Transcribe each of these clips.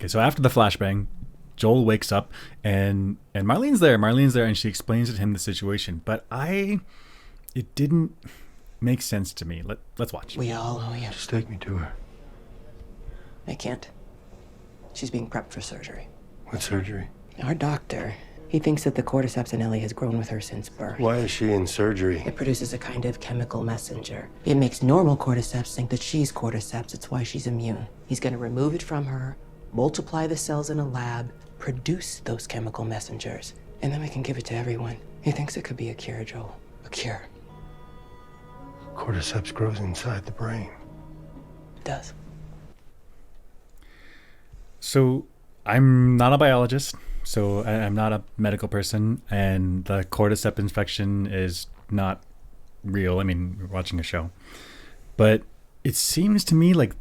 Okay, so after the flashbang, Joel wakes up and Marlene's there. Marlene's there, and she explains to him the situation. But it didn't make sense to me. Let's watch. We all owe you. Just take me to her. I can't. She's being prepped for surgery. What surgery? Our doctor, he thinks that the cordyceps in Ellie has grown with her since birth. Why is she in surgery? It produces a kind of chemical messenger. It makes normal cordyceps think that she's cordyceps. It's why she's immune. He's going to remove it from her, multiply the cells in a lab, produce those chemical messengers, and then we can give it to everyone. He thinks it could be a cure, Joel. A cure. Cordyceps grows inside the brain. It does. So I'm not a biologist, so I'm not a medical person, and the cordyceps infection is not real. I mean, we're watching a show. But it seems to me like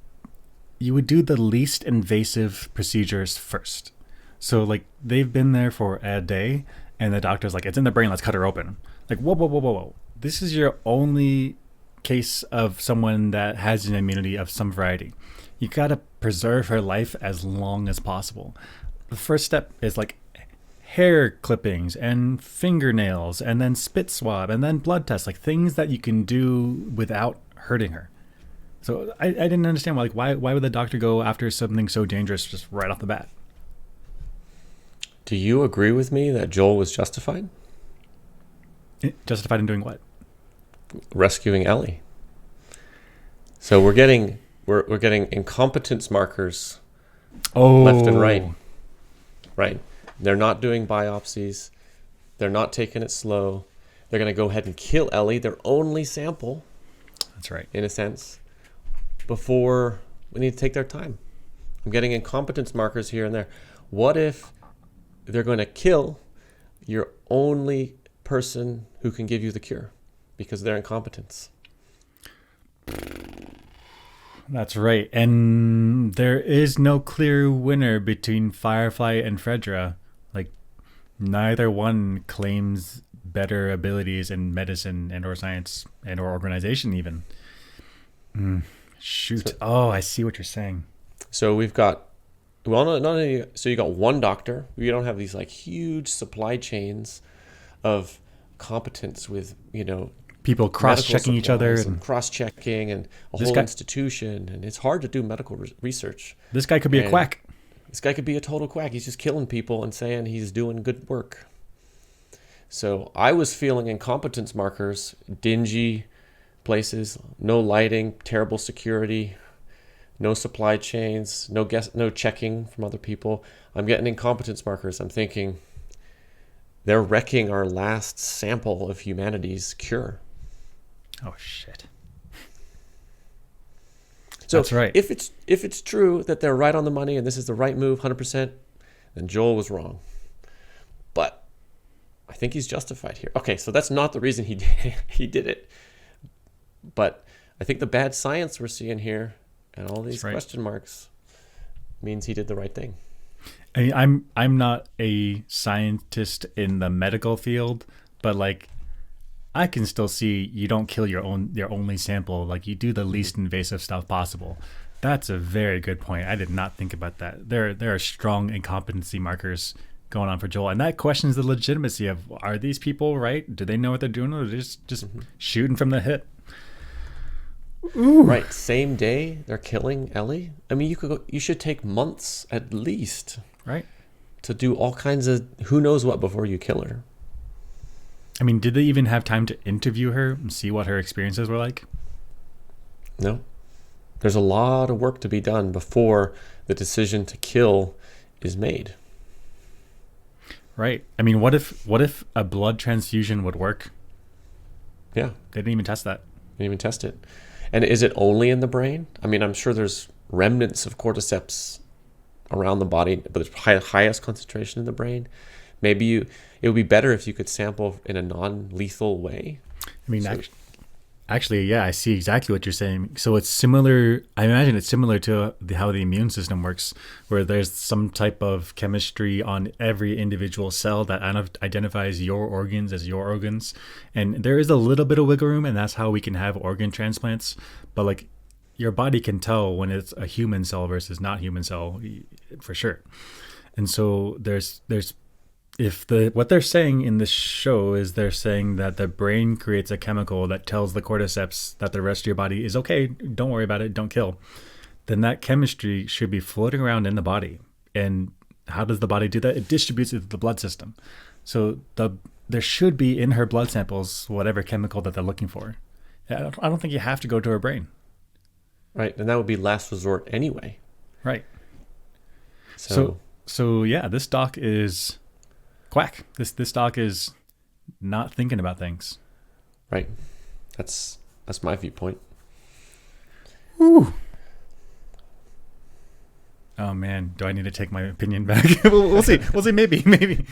you would do the least invasive procedures first. So, like, they've been there for a day, and the doctor's like, it's in the brain, let's cut her open. Like, whoa, whoa, whoa, whoa, whoa. This is your only case of someone that has an immunity of some variety. You gotta preserve her life as long as possible. The first step is like hair clippings and fingernails and then spit swab and then blood tests, like things that you can do without hurting her. So I didn't understand why would the doctor go after something so dangerous just right off the bat? Do you agree with me that Joel was justified? Justified in doing what? Rescuing Ellie. So we're getting incompetence markers left and right. Right. They're not doing biopsies. They're not taking it slow. They're going to go ahead and kill Ellie, their only sample. That's right. In a sense, before we need to take their time. I'm getting incompetence markers here and there. What if they're going to kill your only person who can give you the cure because of their incompetence? That's right. And there is no clear winner between Firefly and Fredra. Like, neither one claims better abilities in medicine and or science and or organization even. Shoot. I see what you're saying. So we've got, well, not only, so you got one doctor. You don't have these like huge supply chains of competence with, people cross-checking each other and cross-checking and a whole institution, and it's hard to do medical research. This guy could be a quack. This guy could be a total quack. He's just killing people and saying he's doing good work. So I was feeling incompetence markers, dingy places, no lighting, terrible security, no supply chains, no checking from other people. I'm getting incompetence markers. I'm thinking they're wrecking our last sample of humanity's cure. Oh shit. So that's right. If it's true that they're right on the money and this is the right move 100%, then Joel was wrong. But I think he's justified here. Okay, so that's not the reason he did it. But I think the bad science we're seeing here and all these question marks means he did the right thing. I mean, I'm not a scientist in the medical field, but like I can still see you don't kill your only sample. Like you do the least invasive stuff possible. That's a very good point. I did not think about that. There are strong incompetency markers going on for Joel, and that questions the legitimacy of, are these people right? Do they know what they're doing, or are they just shooting from the hip? Ooh. Right, same day they're killing Ellie. I mean, you should take months at least, right, to do all kinds of who knows what before you kill her. I mean, did they even have time to interview her and see what her experiences were like? No. There's a lot of work to be done before the decision to kill is made. Right. I mean, what if a blood transfusion would work? Yeah. They didn't even test that. They didn't even test it. And is it only in the brain? I mean, I'm sure there's remnants of cordyceps around the body, but the highest concentration in the brain. Maybe it would be better if you could sample in a non-lethal way. I mean, actually, yeah, I see exactly what you're saying. So it's similar. I imagine it's similar to how the immune system works, where there's some type of chemistry on every individual cell that identifies your organs as your organs. And there is a little bit of wiggle room, and that's how we can have organ transplants. But like, your body can tell when it's a human cell versus not human cell, for sure. And so there's if what they're saying in this show is they're saying that the brain creates a chemical that tells the cordyceps that the rest of your body is okay, don't worry about it, don't kill, then that chemistry should be floating around in the body. And how does the body do that? It distributes it to the blood system. So there should be in her blood samples whatever chemical that they're looking for. I don't think you have to go to her brain. Right, and that would be last resort anyway. Right. So yeah, this doc is quack. This doc is not thinking about things. Right. That's my viewpoint. Ooh. Oh man, do I need to take my opinion back? We'll see. Maybe.